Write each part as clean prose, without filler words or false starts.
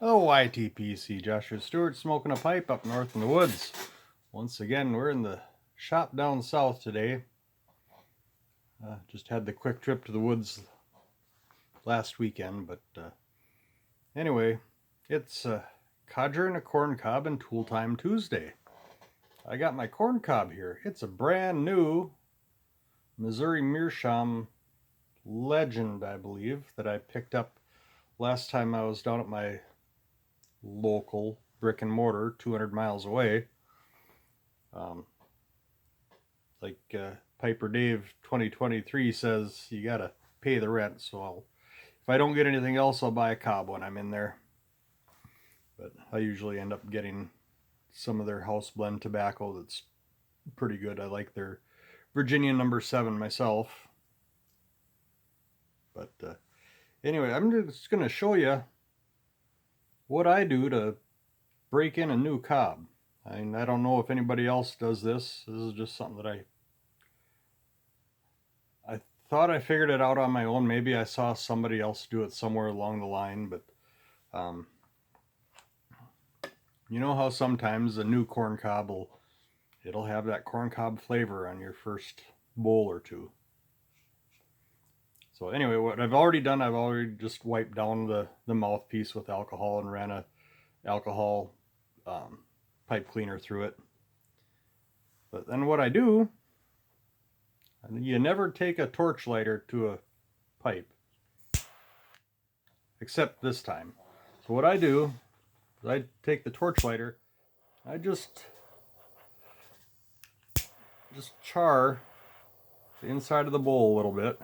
Oh, YTPC, Joshua Stewart smoking a pipe up north in the woods. Once again, we're in the shop down south today. Just had the quick trip to the woods last weekend, but anyway, it's codger and a corn cob and tool time Tuesday. I got my corn cob here. It's a brand new Missouri Meerschaum Legend, I believe, that I picked up last time I was down at my local brick and mortar 200 miles away. Like Piper Dave 2023 says, you gotta pay the rent. So if I don't get anything else, I'll buy a cob when I'm in there. But I usually end up getting some of their house blend tobacco that's pretty good. I like their Virginia number 7 myself. But anyway, I'm just gonna show you what I do to break in a new cob. I mean, I don't know if anybody else does this. This is just something that I thought I figured it out on my own. Maybe I saw somebody else do it somewhere along the line, but you know how sometimes a new corn cob it'll have that corn cob flavor on your first bowl or two. So anyway, what I've already done, I've already just wiped down the mouthpiece with alcohol and ran a alcohol pipe cleaner through it. But then what I do, you never take a torch lighter to a pipe, except this time. So what I do is I take the torch lighter, I just char the inside of the bowl a little bit.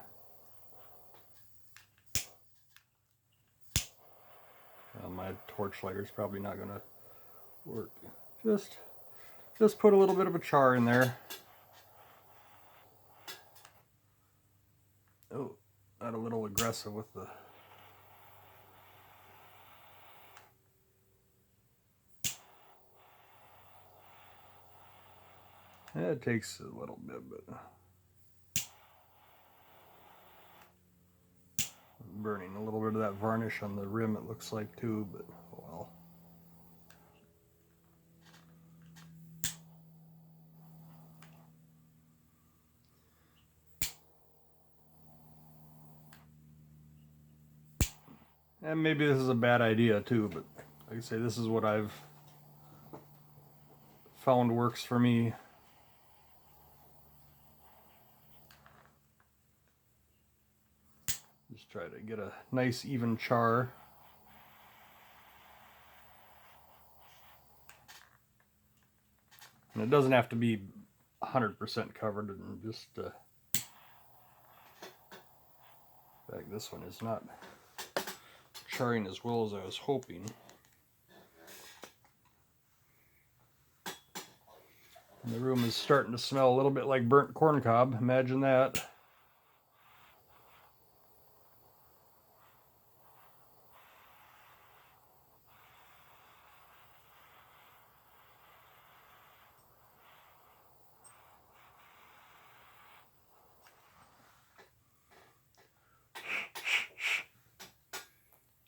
My torch lighter is probably not going to work. Just put a little bit of a char in there. Oh, not a little aggressive with the... Yeah, it takes a little bit, but... burning a little bit of that varnish on the rim, it looks like, too, but oh well. And maybe this is a bad idea too, but like I say, this is what I've found works for me. Just try to get a nice even char. And it doesn't have to be 100% covered, and just in fact, this one is not charring as well as I was hoping. And the room is starting to smell a little bit like burnt corn cob. Imagine that.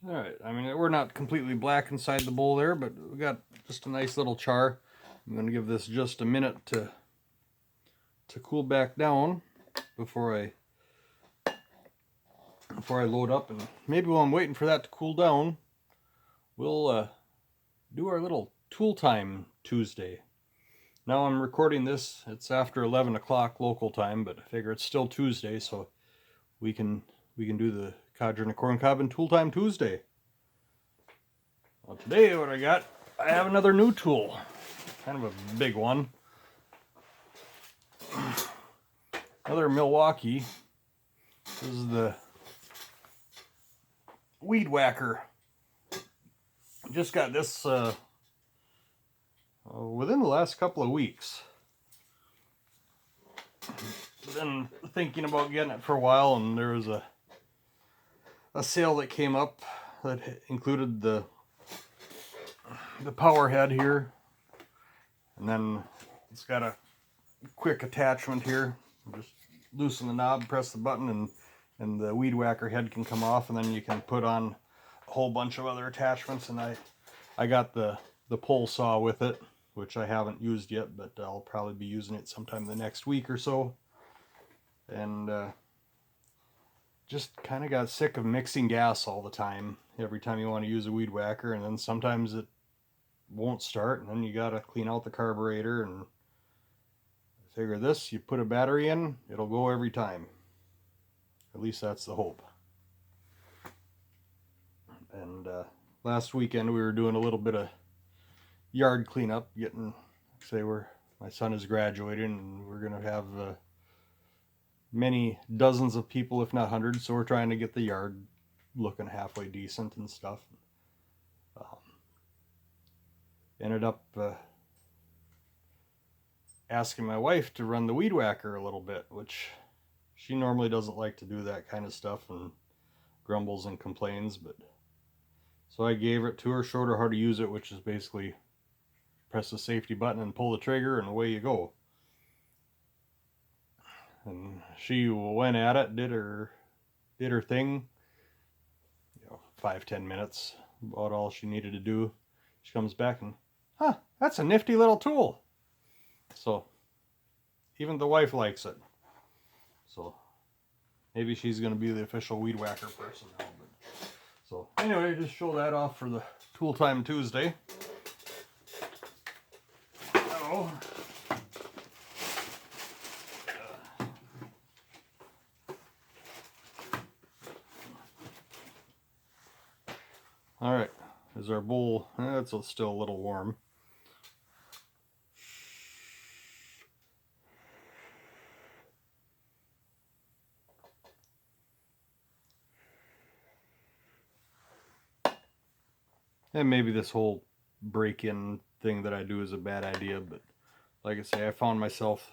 Alright, I mean, we're not completely black inside the bowl there, but we got just a nice little char. I'm going to give this just a minute to cool back down before I load up. And maybe while I'm waiting for that to cool down, we'll do our little tool time Tuesday. Now I'm recording this, it's after 11 o'clock local time, but I figure it's still Tuesday, so we can do the codger and a corn cob and tool time Tuesday. Well, today what I got, I have another new tool, kind of a big one. Another Milwaukee. This is the Weed Whacker. Just got this within the last couple of weeks. Been thinking about getting it for a while, and there was a sale that came up that included the power head here, and then it's got a quick attachment here. Just loosen the knob, press the button, and the Weed Whacker head can come off, and then you can put on whole bunch of other attachments, and I got the pole saw with it, which I haven't used yet, but I'll probably be using it sometime the next week or so. And just kind of got sick of mixing gas all the time, every time you want to use a weed whacker, and then sometimes it won't start, and then you got to clean out the carburetor. And I figure this, you put a battery in, it'll go every time. At least that's the hope. And last weekend we were doing a little bit of yard cleanup, getting, say, my son is graduating, and we're gonna have many dozens of people, if not hundreds, so we're trying to get the yard looking halfway decent and stuff. Ended up asking my wife to run the weed whacker a little bit, which she normally doesn't like to do that kind of stuff and grumbles and complains, but so I gave it to her, showed her how to use it, which is basically press the safety button and pull the trigger, and away you go. And she went at it, did her thing, 5-10 minutes, about all she needed to do. She comes back and, that's a nifty little tool. So even the wife likes it. So maybe she's going to be the official weed whacker person now. But, so anyway, just show that off for the Tool Time Tuesday. Oh. All right, is our bowl, it's still a little warm. And maybe this whole break-in thing that I do is a bad idea, but like I say, I found myself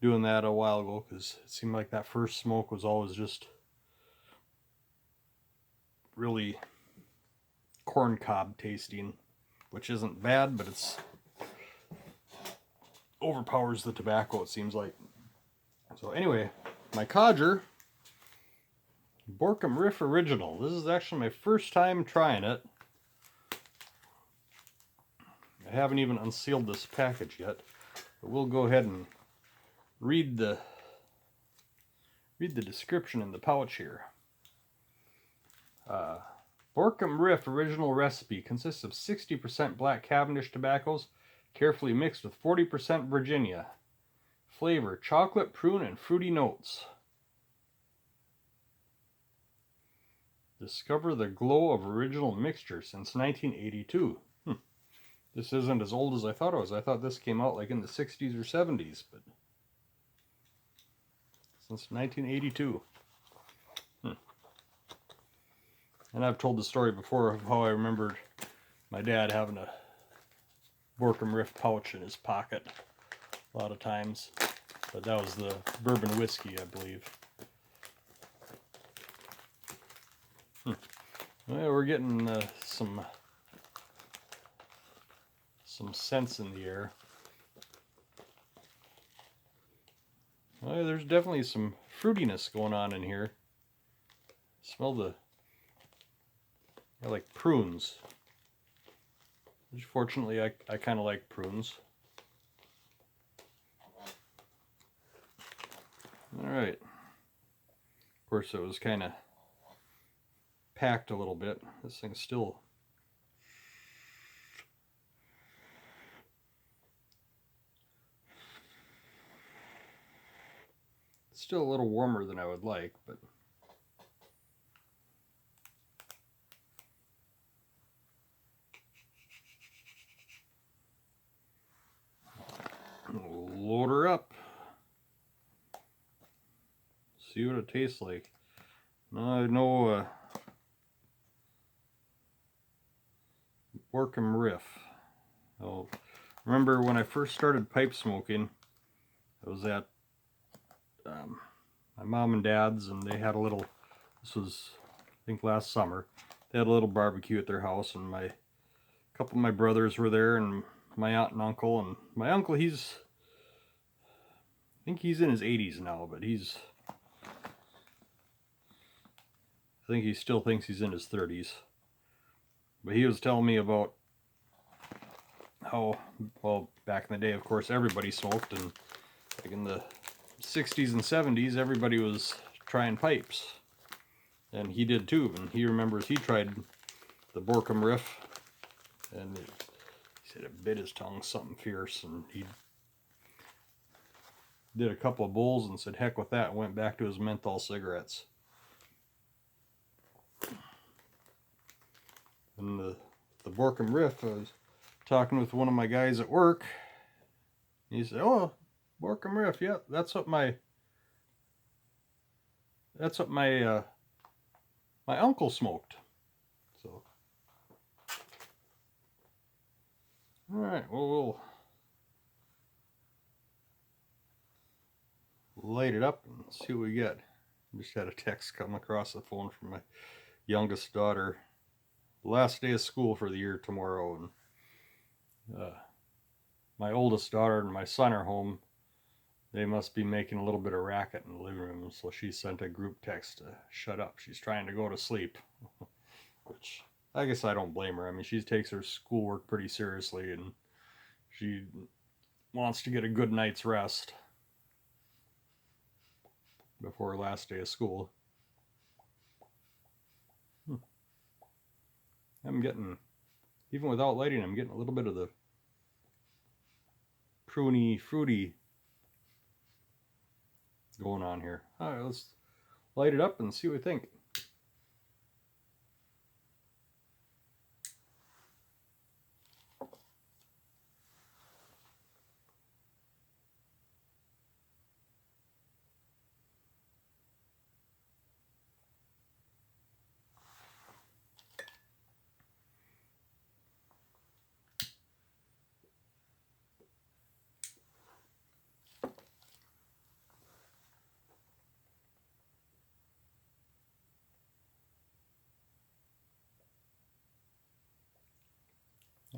doing that a while ago because it seemed like that first smoke was always just really corn cob tasting, which isn't bad, but it's overpowers the tobacco, it seems like. So anyway, my codger, Borkum Riff Original. This is actually my first time trying it. I haven't even unsealed this package yet, but we'll go ahead and read the description in the pouch here. Borkum Riff Original Recipe consists of 60% black Cavendish tobaccos, carefully mixed with 40% Virginia. Flavor: chocolate, prune, and fruity notes. Discover the glow of original mixture since 1982. This isn't as old as I thought it was. I thought this came out like in the 60s or 70s, but since 1982. And I've told the story before of how I remembered my dad having a Borkum Riff pouch in his pocket a lot of times. But that was the bourbon whiskey, I believe. Well, we're getting some scents in the air. Well, there's definitely some fruitiness going on in here. Smell the, like prunes. Which fortunately I kind of like prunes. Alright. Of course it was kind of packed a little bit. This thing's still a little warmer than I would like, but we'll load her up. See what it tastes like. Now I know Borkum Riff. Oh, remember when I first started pipe smoking, I was at my mom and dad's, and they had a little, this was I think last summer, they had a little barbecue at their house, and a couple of my brothers were there, and my aunt and uncle. And my uncle, I think he's in his 80s now, but he's I think he still thinks he's in his 30s. But he was telling me about how, well, back in the day, of course, everybody smoked, and like in the 60s and 70s, everybody was trying pipes. And he did too, and he remembers he tried the Borkum Riff, and he said it bit his tongue something fierce, and he did a couple of bowls and said heck with that and went back to his menthol cigarettes. And the Borkum Riff, I was talking with one of my guys at work. He said, "Oh, Borkum Riff, yeah, that's what my my uncle smoked." So, all right, well, we'll light it up and see what we get. Just had a text come across the phone from my youngest daughter. Last day of school for the year tomorrow, and my oldest daughter and my son are home. They must be making a little bit of racket in the living room, so she sent a group text to shut up. She's trying to go to sleep, which I guess I don't blame her. I mean, she takes her schoolwork pretty seriously, and she wants to get a good night's rest before her last day of school. I'm getting, even without lighting, I'm getting a little bit of the pruny, fruity going on here. All right, let's light it up and see what we think.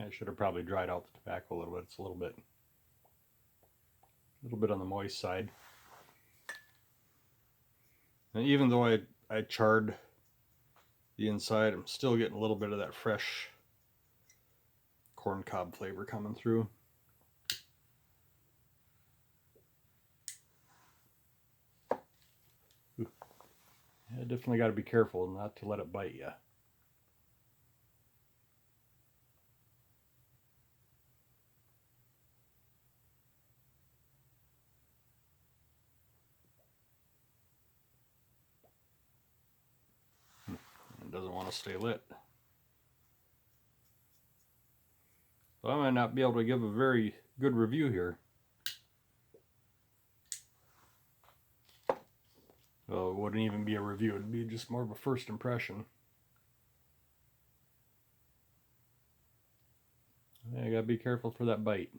I should have probably dried out the tobacco a little bit. It's a little bit on the moist side. And even though I charred the inside, I'm still getting a little bit of that fresh corn cob flavor coming through. Ooh. Yeah, definitely got to be careful not to let it bite you. It doesn't want to stay lit. So I might not be able to give a very good review here. Well, it wouldn't even be a review. It'd be just more of a first impression. I gotta be careful for that bite.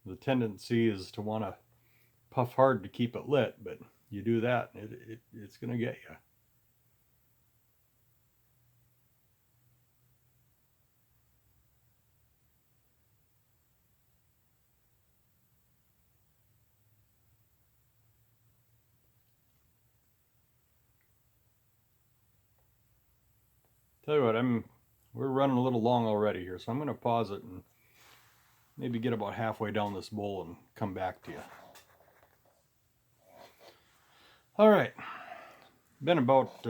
The tendency is to want to puff hard to keep it lit, but you do that, it's gonna get you. Tell you what, we're running a little long already here, so I'm going to pause it and maybe get about halfway down this bowl and come back to you. All right, been about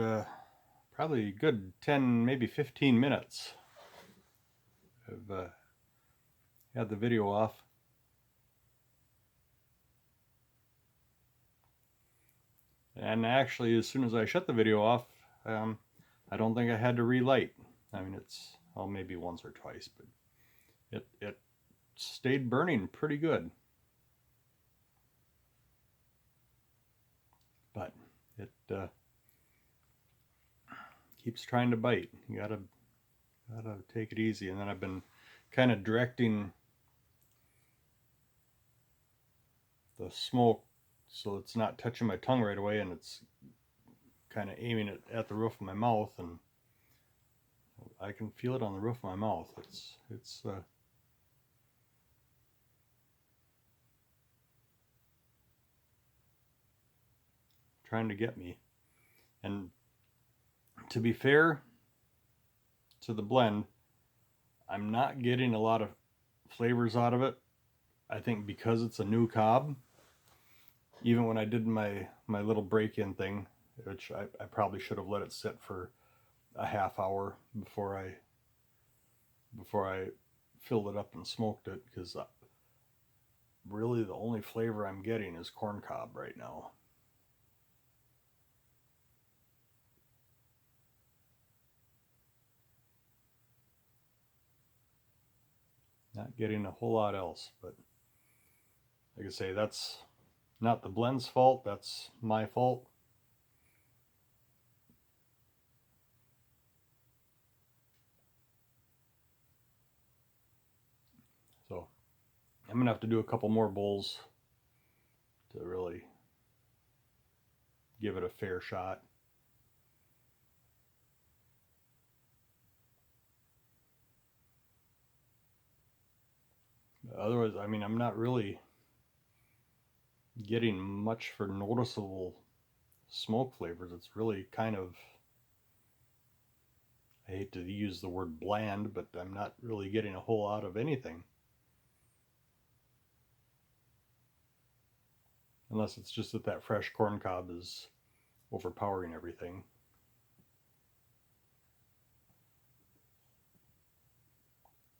probably a good 10, maybe 15 minutes. I've had the video off. And actually, as soon as I shut the video off, I don't think I had to relight. I mean, it's, well, maybe once or twice, but it stayed burning pretty good. But it keeps trying to bite. You gotta take it easy. And then I've been kind of directing the smoke so it's not touching my tongue right away, and it's kind of aiming it at the roof of my mouth, and I can feel it on the roof of my mouth. It's trying to get me. And to be fair to the blend, I'm not getting a lot of flavors out of it. I think because it's a new cob, even when I did my little break-in thing, which I probably should have let it sit for a half hour before I filled it up and smoked it, because really the only flavor I'm getting is corn cob right now. Not getting a whole lot else, but like I say, that's not the blend's fault, that's my fault. So I'm gonna have to do a couple more bowls to really give it a fair shot. Otherwise, I mean, I'm not really getting much for noticeable smoke flavors. It's really kind of, I hate to use the word bland, but I'm not really getting a whole lot of anything. Unless it's just that fresh corn cob is overpowering everything.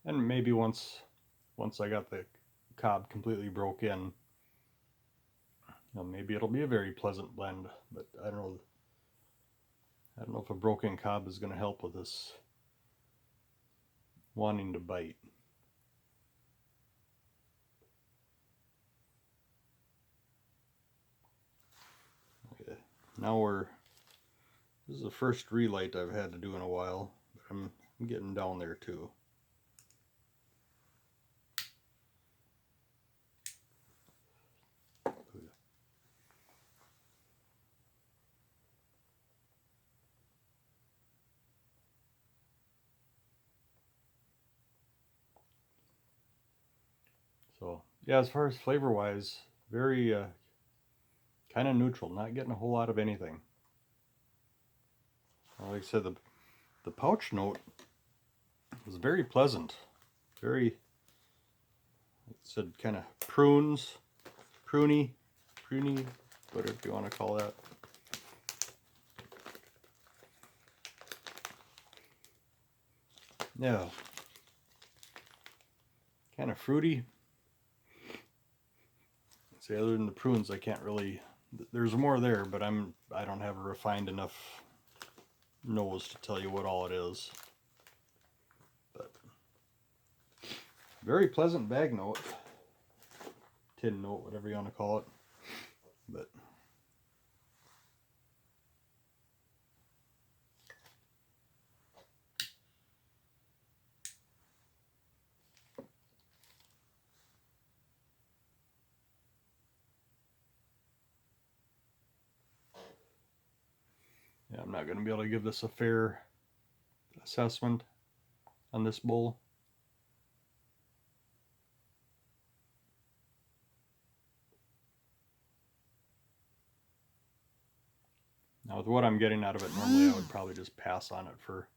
And maybe once I got the cob completely broke in, maybe it'll be a very pleasant blend, but I don't know. I don't know if a broken cob is going to help with this wanting to bite. Okay, now this is the first relight I've had to do in a while, but I'm getting down there too. So yeah, as far as flavor wise, very kind of neutral, not getting a whole lot of anything. Like I said, the pouch note was very pleasant, very, like I said, kind of pruny, whatever you want to call that. Yeah, kind of fruity. See, other than the prunes, I can't really. There's more there, but I don't have a refined enough nose to tell you what all it is. But very pleasant bag note, tin note, whatever you want to call it. But yeah, I'm not going to be able to give this a fair assessment on this bowl. Now, with what I'm getting out of it, normally I would probably just pass on it for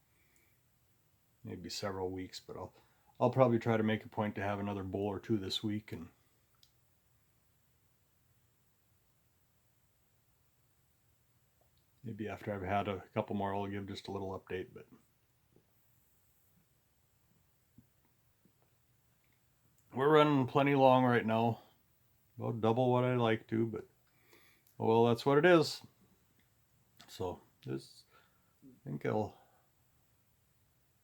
maybe several weeks, but I'll probably try to make a point to have another bowl or two this week, and maybe after I've had a couple more, I'll give just a little update. But we're running plenty long right now, about double what I like to, but well, that's what it is. So I think I'll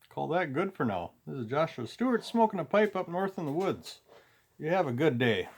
call that good for now. This is Joshua Stewart smoking a pipe up north in the woods. You have a good day.